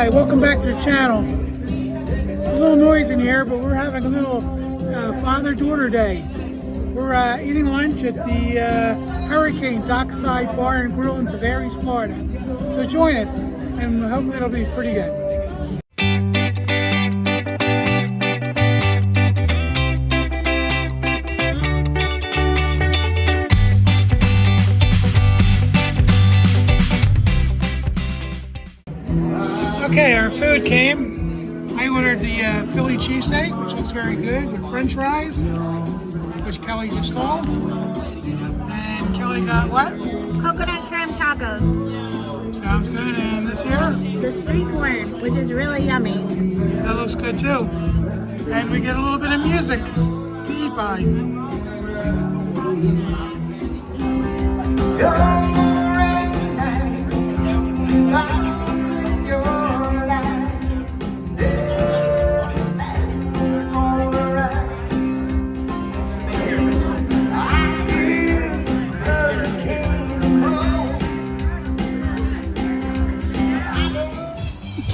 Hi, welcome back to the channel. A little noise in here, but we're having a little father-daughter day. We're eating lunch at the Hurricane Dockside Bar and Grill in Tavares, Florida. So join us, and hopefully it'll be pretty good. Okay, our food came. I ordered the Philly cheesesteak, which looks very good, with French fries, which Kelly just saw. And Kelly got what? Coconut shrimp tacos. Sounds good. And this here? The street corn, which is really yummy. That looks good too. And we get a little bit of music to eat by.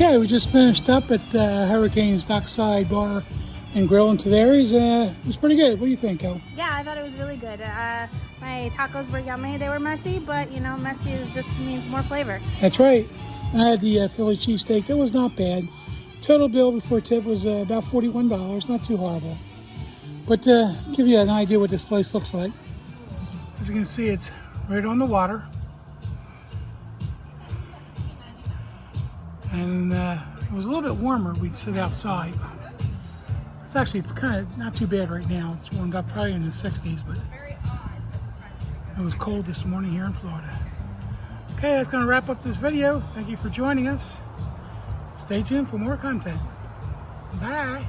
Okay, we just finished up at Hurricane's Dockside Bar and Grill in Tavares. It was pretty good. What do you think, Kel? Yeah, I thought it was really good. My tacos were yummy. They were messy, but you know, messy just means more flavor. That's right. I had the Philly cheesesteak. That was not bad. Total bill before tip was about $41. Not too horrible. But give you an idea what this place looks like. As you can see, it's right on the water. And it was a little bit warmer. We'd sit outside. It's kind of not too bad right now. It's warmed up probably in the 60s, but it was cold this morning here in Florida. Okay, that's going to wrap up this video. Thank you for joining us. Stay tuned for more content. Bye.